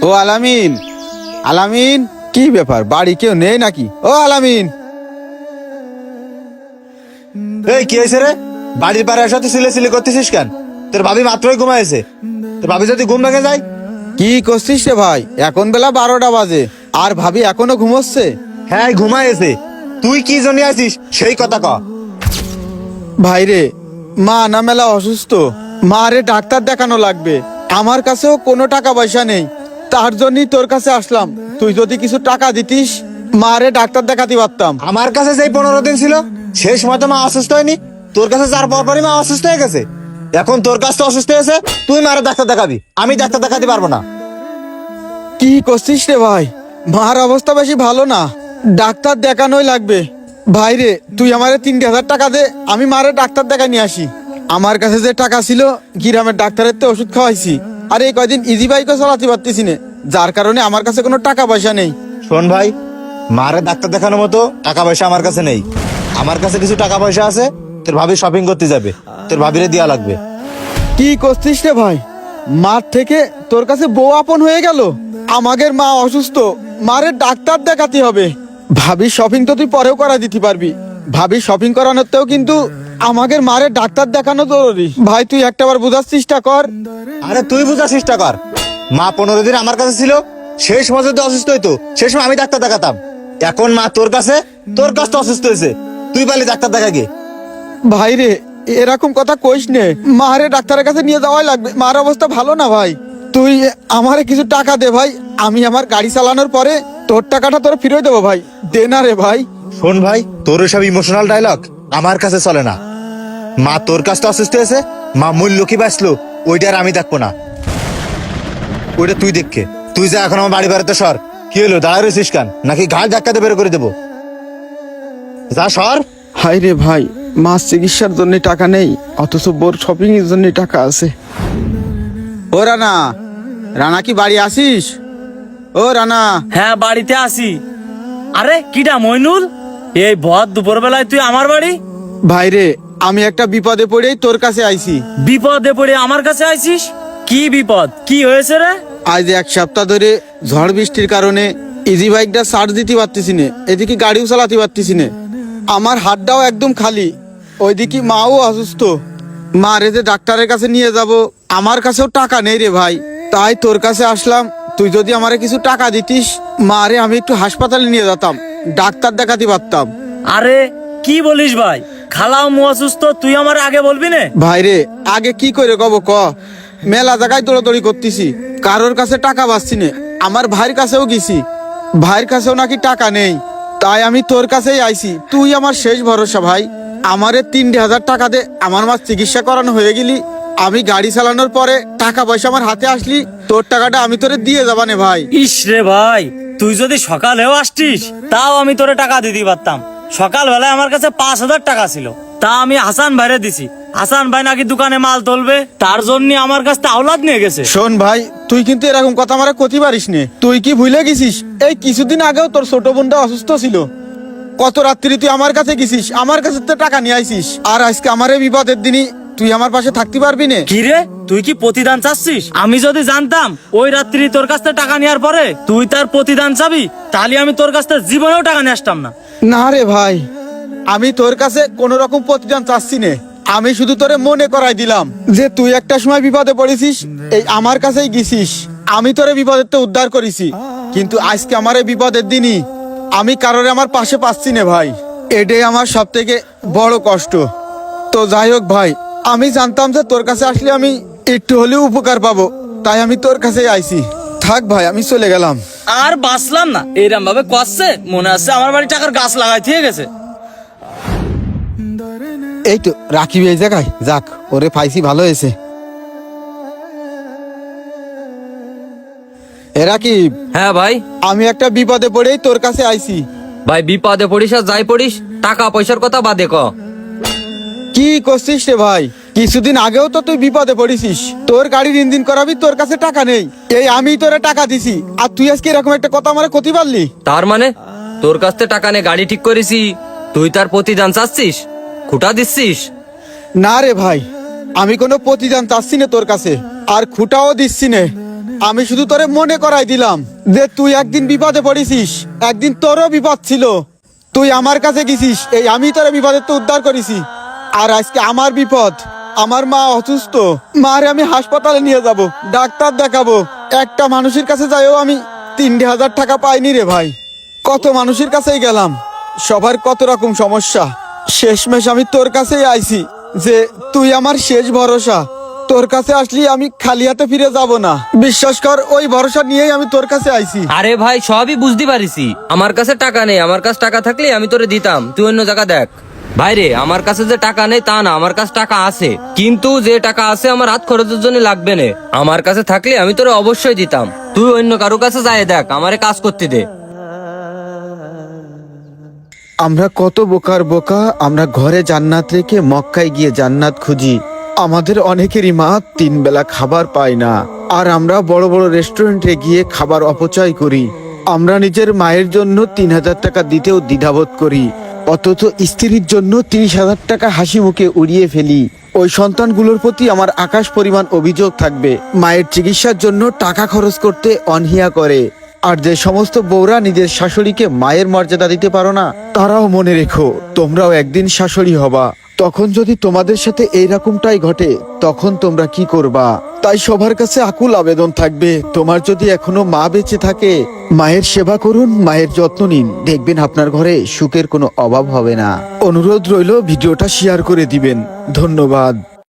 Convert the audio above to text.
ও আলামিন, আলামিন, কি ব্যাপার, বাড়ি কেউ নেই নাকি? ও আলামিন। এই কি হয়েছে রে? বাড়ির পাড়ে এসে তুই সিলে করতেছিস কেন? তোর ভাবি মাত্রই ঘুমাইছে। তোর ভাবি যদি ঘুম ভেঙে যায়? কি করছিস রে ভাই? এখন বেলা 12টা বাজে আর ভাবি এখনো ঘুমোচ্ছে? হ্যাঁ ঘুমাইছে। তুই কি জন্য আছিস সেই কথা ক। ভাই রে, মা না মেলা অসুস্থ, মা রে ডাক্তার দেখানো লাগবে। আমার কাছেও কোনো টাকা পয়সা নেই, তার জন্যই তোর কাছে আসলাম। তুই যদি কিছু টাকা দিতিস, মা রে ডাক্তার দেখাতে পারতাম। আমার কাছে যেই 15 দিন ছিল সেই সময় তো মা অসুস্থ হয়নি। তোর কাছে যার পরপরই মা অসুস্থ হয়ে গেছে। এখন তোর কাছে তো অসুস্থ হয়েছে, তুই মারে ডাক্তার দেখাবি, আমি ডাক্তার দেখাতে পারবো না। কি করছিস রে ভাই? মার অবস্থা বেশি ভালো না, ডাক্তার দেখানোই লাগবে। ভাই রে, তুই আমারে 3,000 টাকা দে, আমি মারে ডাক্তার দেখা নিয়ে আসি। আমার কাছে যে টাকা ছিল গ্রামের ডাক্তারের তো ওষুধ খাওয়াইছি, আর এই কয়দিন ইজি বাইকও চালাতে পারতেছি না, যার কারণে আমার কাছে কোনো টাকা পয়সা নেই। শোন ভাই, মারে ডাক্তার দেখানোর মতো টাকা পয়সা আমার কাছে নেই। আমার কাছে কিছু টাকা পয়সা আছে, তোর ভাবি শপিং করতে যাবে, তোর ভাবিরে দেয়া লাগবে। কি করছিস রে ভাই? মার থেকে তোর কাছে বউ আপন হয়ে গেল। আমাদের মা অসুস্থ, মারে ডাক্তার দেখাতে হবে। ভাবি শপিং তো তুই পরেও করা দিতে পারবি, ভাবি শপিং করানোতেও কিন্তু আমাদের মারে ডাক্তার দেখানো জরুরি। ভাই তুই একটাবার বোঝার চেষ্টা কর। আরে তুই বুঝার চেষ্টা কর। মা 15 দিন আমার কাছে ছিল, সেই সময় যদি অসুস্থ হইতো সেই সময় আমি ডাক্তার দেখাতাম। এখন মা তোর কাছে, তোর কাছে তো অসুস্থ হয়েছে, তুই পারলি ডাক্তার দেখাগে। ভাই রে, এরকম কথা কইস নে, মারে ডাক্তারের কাছে নিয়ে যাওয়াই লাগবে, মার অবস্থা ভালো না। ভাই তুই আমারে কিছু টাকা দে ভাই, আমি আমার গাড়ি চালানোর পরে তোর টাকাটা তোর ফিরে দেবো। ভাই দে না রে ভাই। শোন ভাই, তোর সব ইমোশনাল ডায়লগ আমার কাছে চলে না। মা তোর কাছে তো অসুস্থ হয়েছে, মা মূল্য কি বাঁচলো ওইটা আর আমি দেখবো না, ওইটা তুই দেখকে। তুই যা এখন আমার বাড়ি বেড়াতে সর। কি হলো, দাঁড়ায় রয়েছিস কেন? নাকি ঘাট ধাক্কাতে বের করে দেবো? যা সর। হাই রে ভাই, মাছ চিকিৎসার জন্য টাকা নেই, অথচ বোর শপিং এর জন্য টাকা আছে। ও রানা, রানা কি বাড়ি আসিস? ও রানা। হ্যাঁ বাড়িতে আসি। আরে কিডা মইনুল, এই ভর দুপুর বেলায় তুই আমার বাড়ি? ভাই রে, আমি একটা বিপদে পড়েই তোর কাছে আইছি। বিপদে পড়ে আমার কাছে আইছিস? কি বিপদ, কি হয়েছে রে? আজ 1 সপ্তাহ ধরে ঝড় বৃষ্টির কারণে ইজি বাইকটা চার্জ দিতে পারতেছি না, এদিকে গাড়িও চালাতে পারতেছি না, আমার হাতটাও একদম খালি, ওইদিকে মাও অসুস্থ। মা রে যে ডাক্তারের কাছে নিয়ে যাব, আমার কাছেও টাকা নেই রে ভাই। তাই তোর কাছে আসলাম, তুই যদি আমারে কিছু টাকা দিতিস, মা রে আমি একটু হাসপাতালে নিয়ে যেতাম, ডাক্তার দেখাতে পারতাম। আরে কি বলিস ভাই, খালাও মু অসুস্থ, তুই আমার আগে বলবি না? ভাই রে, আগে কি করে কব ক, মেলা জায়গায় দৌড়াদৌড়ি করতেছি, কারোর কাছে টাকা পাচ্ছি না। আমার ভাইয়ের কাছেও গেছি, ভাইয়ের কাছেও নাকি টাকা নেই। তাই আমি তোর কাছেই আইছি, তুই আমার শেষ ভরসা ভাই। আমারে 3,000 টাকা দে, আমার মা চিকিৎসা করানো হয়ে গেলি, আমি গাড়ি চালানোর পরে টাকা পয়সা আমার হাতে আসলি, তোর টাকাটা আমি তোরে দিয়ে যাবানে ভাই। ইস রে ভাই, তুই যদি সকালেও আসতিস তাও আমি তোরে টাকা দিতে পারতাম। সকাল বেলায় আমার কাছে 5,000 টাকা ছিল, তা আমি হাসান ভাইরে দিছি। হাসান ভাই নাকি দোকানে মাল তুলবে, তার জন্য আমার কাছে আওলাদ নিয়ে গেছে। শোন ভাই, তুই কিন্তু এরকম কথা আমারে কতি পারিস নে। তুই কি ভুলে গেছিস এই কিছুদিন আগেও তোর ছোট বোনটা অসুস্থ ছিল? কত রাত্রি তুই আমার কাছে গেছিস, আমার কাছে তো টাকা নিয়ে আইছিস, আর আজকে আমার এই বিপদের দিনই তুই আমার পাশে থাকতে পারবি না? কি রে, তুই কি প্রতিদান চাচ্ছিস? আমি যদি জানতাম ওই রাত্রি তোর কাছ থেকে টাকা নেওয়ার পরে তুই তার প্রতিদান চাবি, তাহলে আমি তোর কাছ থেকে জীবনেও টাকা নিয়ে আসতাম না। না রে ভাই, আমি তোর কাছে কোন রকম প্রতিদান চাচ্ছি না, আমি শুধু তোরে মনে করাই দিলাম যে তুই একটা সময় বিপদে পড়েছিস, এই আমার কাছেই গেছিস, আমি তোরে বিপদের তো উদ্ধার করেছি, কিন্তু আজকে আমার এই বিপদের দিনই আমি কারোর আমার পাশে পাচ্ছি না ভাই, এটাই আমার সব থেকে বড় কষ্ট। তো যাই হোক ভাই, আমি জানতাম যে তোর কাছে আসলে আমি একটু হলেও উপকার পাবো, তাই আমি তোর কাছেই আইছি। থাক ভাই, আমি চলে গেলাম। আর বাঁচলাম না, এরম ভাবে কষছে মনে হচ্ছে আমার বাড়ি টাকার গাছ লাগাই দিয়ে গেছে। এই তো রাখিব এই জায়গায়, যাক ওরে পাইছি, ভালো হয়েছে। এ রাকিব, হ্যাঁ ভাই। আমি একটা বিপদে পড়েই তোর কাছে আইছি। ভাই বিপদে পড়িস আর যাই পড়িস, টাকা পয়সার কথা বাদে ক। কি করছিস রে ভাই? কিছুদিন আগেও তো তুই বিপদে পড়েছিস, তোর গাড়ির ইঞ্জিন করাবি, তোর কাছে টাকা নেই, এই আমি তোরে টাকা দিছি, আর তুই আজকে এরকম একটা কথা আমার ক্ষতি পারলি? তার মানে তোর কাছ থেকে টাকা নিয়ে গাড়ি ঠিক করেছি, তুই তার প্রতিদান চাচ্ছিস, খুঁটা দিচ্ছিস? না রে ভাই, আমি কোনো প্রতিদান চাচ্ছি না তোর কাছে, আর খুঁটাও দিচ্ছি না, আমি শুধু তোরে মনে করাই দিলাম যে তুই একদিন বিপদে পড়েছিস, একদিন তোরও বিপদ ছিল, তুই আমার কাছে গেছিস, এই আমি তোরে বিপদের তো উদ্ধার করেছি। আর আজকে আমার বিপদ, আমার মা অসুস্থ, মারে আমি হাসপাতালে নিয়ে যাব, ডাক্তার দেখাবো। একটা মানুষের কাছে যাইও আমি 3,000 টাকা পাইনি রে ভাই। কত মানুষের কাছেই গেলাম, সবার কত রকম সমস্যা, শেষমেশ আমি তোর কাছেই আইছি যে তুই আমার শেষ ভরসা। তোর কাছে আসলি আমি খালি হাতে ফিরে যাব না, বিশ্বাস কর, ওই ভরসা নিয়েই আমি তোর কাছে আইছি। আরে ভাই সবই বুঝতে পারিছি, আমার কাছে টাকা নেই, আমার কাছে টাকা থাকলে আমি তোরে দিতাম, তুই অন্য জায়গা দেখ। ভাইরে আমার কাছে যে টাকা নেই তা না, আমার কাছে টাকা আছে, কিন্তু যে টাকা আছে আমার হাত খরচের জন্য লাগবে না। আমার কাছে থাকলে আমি তোরে অবশ্যই দিতাম, তুই অন্য কারো কাছে যায় দেখ, আমারে কাজ করতে দে। আমরা কত বোকার বোকা, আমরা ঘরে জান্নাত রেখে মক্কায় গিয়ে জান্নাত খুঁজি। আমাদের অনেকেরই মা 3 বেলা খাবার পায় না, আর আমরা বড় বড় রেস্টুরেন্টে গিয়ে খাবার অপচয় করি। আমরা নিজের মায়ের জন্য 3,000 টাকা দিতেও দ্বিধাবোধ করি, অথচ স্ত্রীর জন্য 30,000 টাকা হাসি মুখে উড়িয়ে ফেলি। ওই সন্তানগুলোর প্রতি আমার আকাশ পরিমাণ অভিযোগ থাকবে। মায়ের চিকিৎসার জন্য টাকা খরচ করতে অনীহা করে। আর যে সমস্ত বউরা নিজের শাশুড়িকে মায়ের মর্যাদা দিতে পারো না, তারাও মনে রেখো তোমরাও একদিন শাশুড়ি হবা। তখন যদি তোমাদের সাথে এইরকমটাই ঘটে, তখন তোমরা কি করবা? তাই সবার কাছে আকুল আবেদন থাকবে, তোমার যদি এখনো মা বেঁচে থাকে, মায়ের সেবা করুন, মায়ের যত্ন নিন, দেখবেন আপনার ঘরে সুখের কোনো অভাব হবে না। অনুরোধ রইল ভিডিওটা শেয়ার করে দিবেন। ধন্যবাদ।